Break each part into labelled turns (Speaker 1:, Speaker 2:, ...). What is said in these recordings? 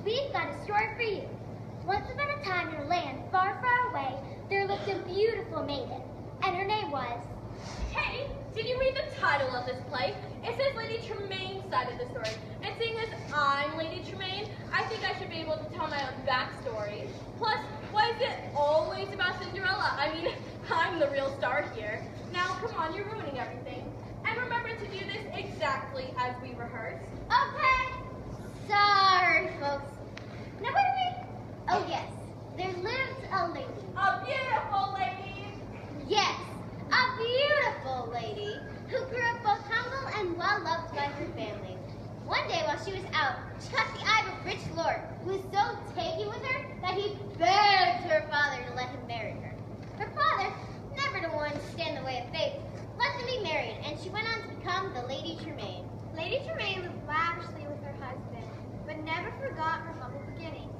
Speaker 1: we've got a story for you. Once upon a time in a land far, far away, there lived a beautiful maiden, and her name was...
Speaker 2: Hey, did you read the title of this play? It says Lady Tremaine's side of the story. And seeing as I'm Lady Tremaine, I think I should be able to tell my own backstory. Plus, why is it always about Cinderella? I mean, I'm the real star here. Now, come on, you're ruining everything. And remember to do this exactly as we rehearsed.
Speaker 1: Okay. Sorry, folks. Now, what are we... Oh, yes. There lived a lady.
Speaker 2: A beautiful lady.
Speaker 1: Yes, a beautiful lady who grew up both humble and well-loved by her family. One day while she was out, she caught the eye of a rich lord who was so taken with her that he begged her father to let him marry her. Her father, never the one to stand in the way of fate, let them be married, and she went on to become the Lady Tremaine. Lady Tremaine lived lavishly with her husband, but never forgot her humble beginnings.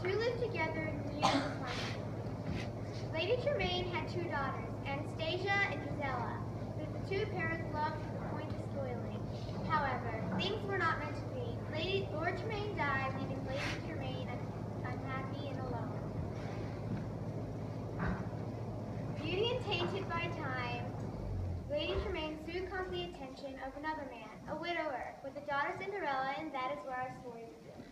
Speaker 1: Two lived together in years of harmony. Lady Tremaine had two daughters, Anastasia and Gisela, who the two parents loved to the point of spoiling. However, things were not meant to be. Lord Tremaine died, leaving Lady Tremaine unhappy and alone. Beauty and tainted by time, Lady Tremaine soon caught the attention of another man, a widower, with a daughter Cinderella, and that is where our story begins.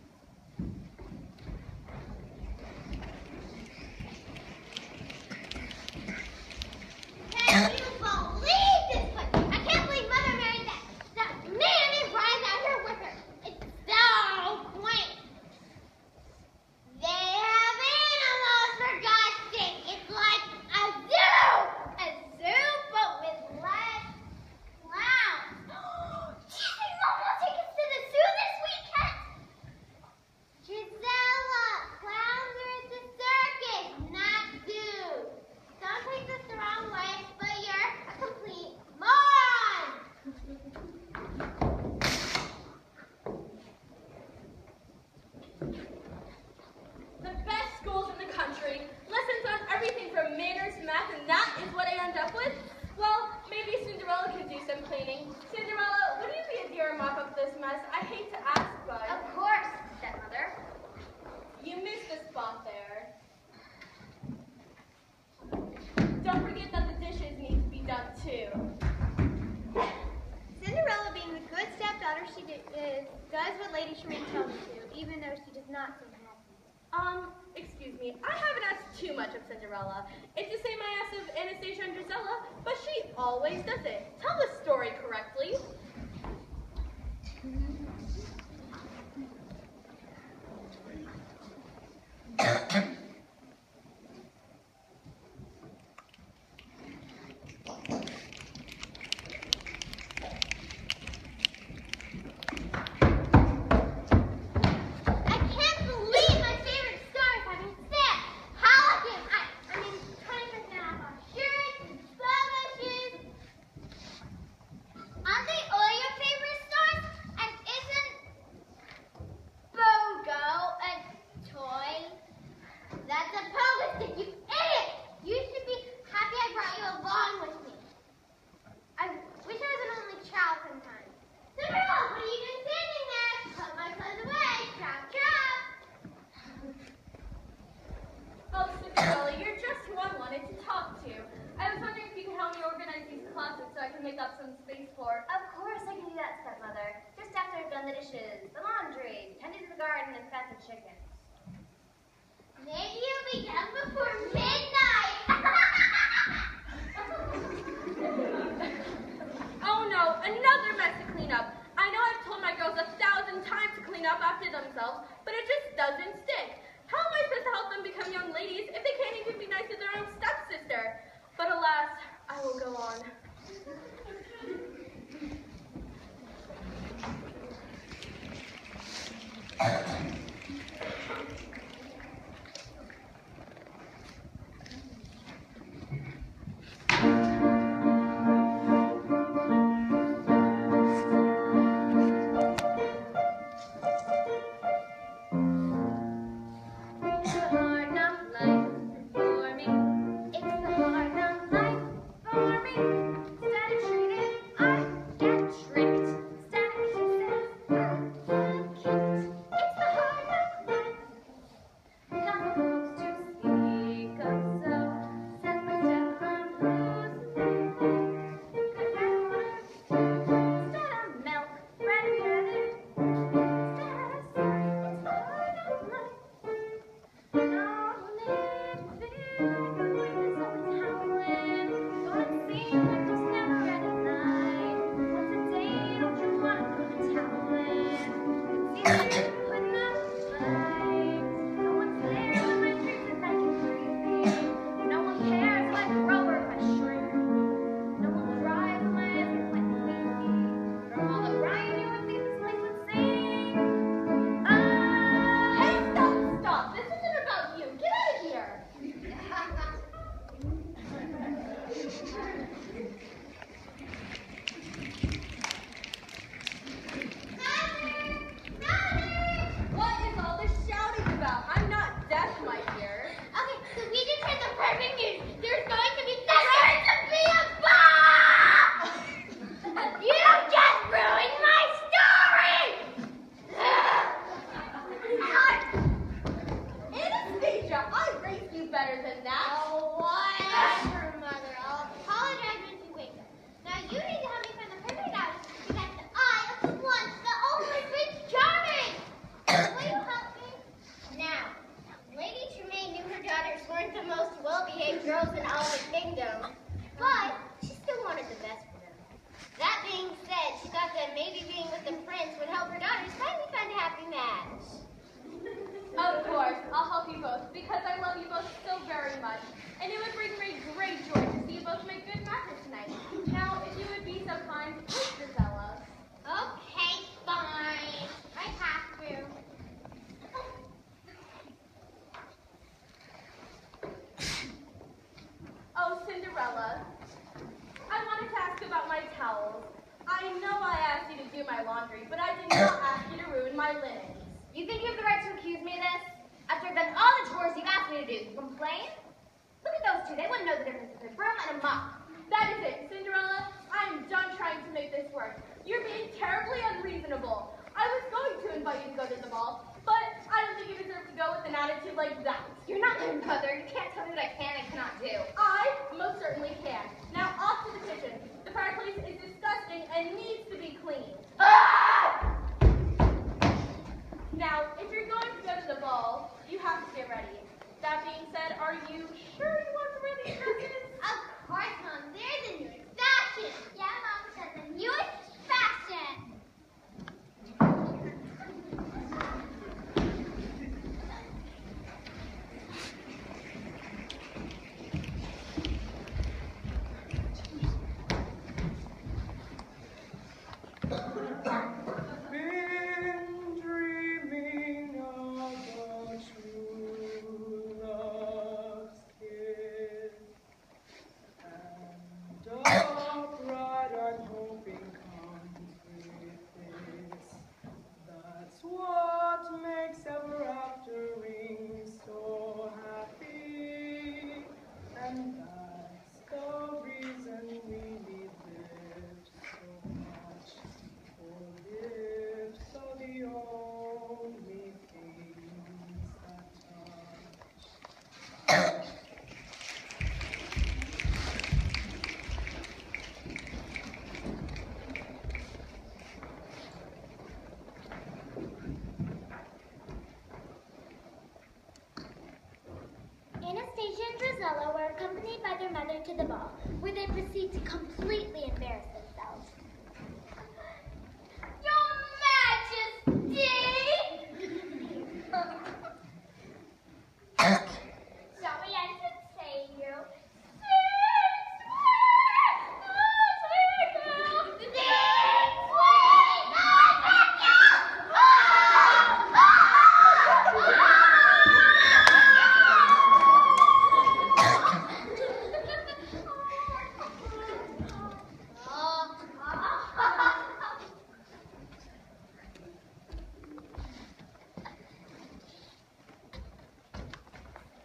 Speaker 1: Can you believe this place? I can't believe Mother married that man named Brian out here with her. It's so quaint. They have animals, for God's sake. It's like a zoo. A zoo, but with less clowns. Jesus, Mom will take us to the zoo this weekend. Gisela, clowns are at the circus, not zoo. Don't take this the wrong way, but you're a complete moron.
Speaker 2: The best schools in the country, lessons on everything from manners to math, and that is what I end up with? Well, maybe Cinderella could do some cleaning. Cinderella, would you be a dear and mop up this mess? I hate to ask, but...
Speaker 1: Of course, stepmother.
Speaker 2: You missed a spot there. Don't forget that the dishes need to be done too.
Speaker 1: Cinderella, being the good stepdaughter she is, does what Lady Tremaine tells her to, even though she does not seem happy.
Speaker 2: Excuse me, I haven't asked too much of Cinderella. It's the same I asked of Anastasia and Gisela, but she always does it. Tell the story correctly.
Speaker 1: Will you help me? Now, Lady Tremaine knew her daughters weren't the most well-behaved girls in all the kingdom, but she still wanted the best for them. That being said, she thought that maybe being with the prince would help her daughters finally find a happy match.
Speaker 2: Of course, I'll help you both because I love you both so very much. And it would bring me great joy to see you both make good matches tonight. Now, if you would be so kind, please, Gisela.
Speaker 1: Okay, fine. I have to.
Speaker 2: Oh, Cinderella, I wanted to ask about my towels. I know I asked you to do my laundry, but I did not ask you to ruin my linens.
Speaker 3: You think you have the right to accuse me of this? After I've done all the chores you've asked me to do, you complain? Look at those two. They wouldn't know the difference between a broom and a mop.
Speaker 2: That is it, Cinderella. I'm done trying to make this work. You're being terribly unreasonable. I was going to invite you to go to the ball, but I don't think you deserve to go with an attitude like that.
Speaker 3: You're not my mother. You can't tell me what I can and cannot do.
Speaker 2: I most certainly can. Now off to the kitchen. The fireplace is disgusting and needs to be cleaned.
Speaker 3: Ah!
Speaker 2: Now, if you're going to go to the ball, you have to get ready. That being said, are you sure you want to wear these dresses?
Speaker 1: Of course, Mom. They're the newest fashion. Yeah, Mom said the newest fashion.
Speaker 4: Been dreaming of a true love's kiss, and a bride I'm hoping comes with this. That's what makes ever aftering so happy, and that's the reason we need live so much. For lips are the only things that touch.
Speaker 1: Anastasia and Drizella were accompanied by their mother to the ball, where they proceed to completely embarrass themselves. Your Majesty! Shall we entertain you?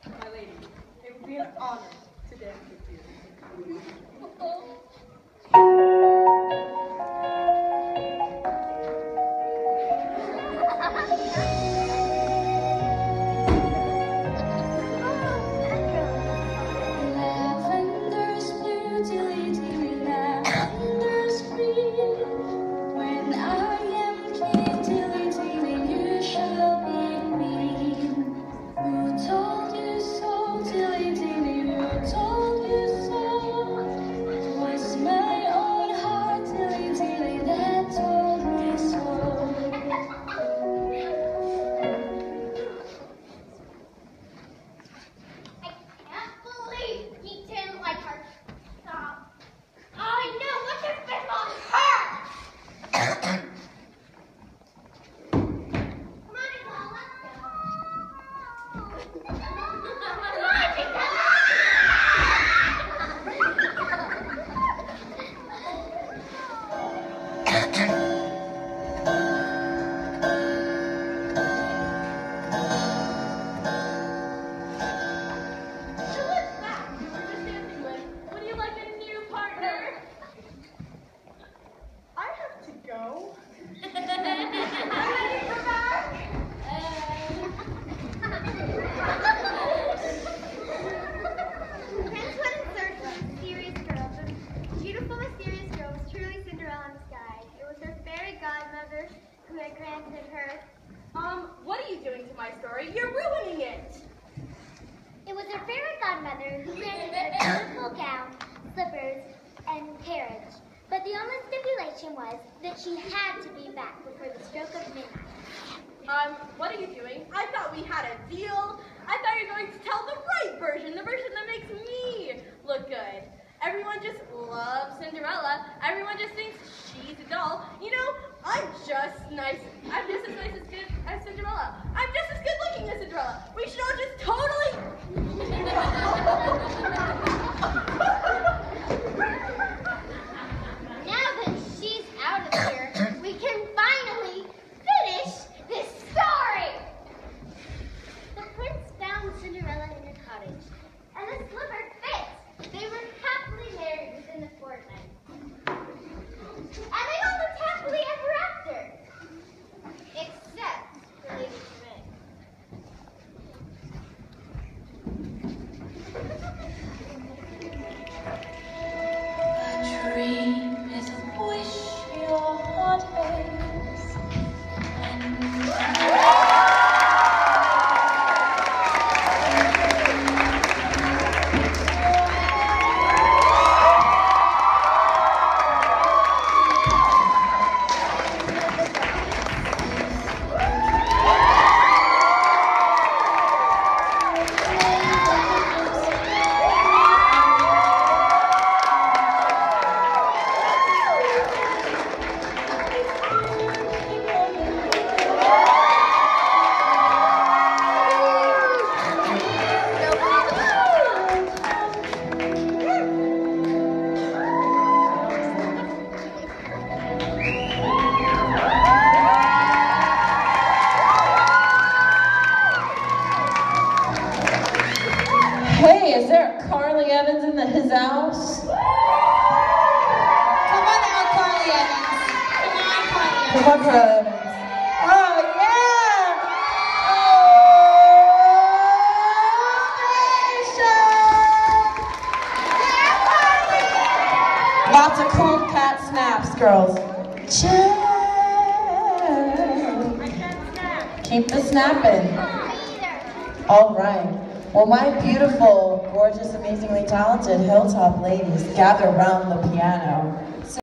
Speaker 4: My lady, it would be an honor to dance with you.
Speaker 5: Lavender's blue, dilly dilly, lavender's green. When I am king, dilly dilly, you shall be queen. Who told you so, dilly dilly, who told you so?
Speaker 2: doing to my story? You're ruining it.
Speaker 1: It was her fairy godmother who granted her beautiful gown, slippers, and carriage. But the only stipulation was that she had to be back before the stroke of midnight.
Speaker 2: What are you doing? I thought we had a deal. I thought you were going to tell the right version, the version that makes me look good. Everyone just loves Cinderella. Everyone just thinks she's a doll. You know, I'm just nice. I'm just as nice as good as Cinderella. I'm just as good looking as Cinderella. We should all just totally...
Speaker 1: Now that she's out of here, we can finally finish this story! The prince found Cinderella in her cottage, and the slipper fit. They were happily married within the fortnight. And they all lived happily ever after. Except for Lady Tremaine.
Speaker 5: A dream is a wish your heart has.
Speaker 6: Hey, is there a Carly Evans in his house?
Speaker 7: Come on out, Carly Evans. Come on, Carly Evans.
Speaker 6: Come on, Carly Evans. Oh, yeah! Ovation! Lots of cool cat snaps, girls. Keep the snapping. All right. Well, my beautiful, gorgeous, amazingly talented Hilltop ladies gather around the piano.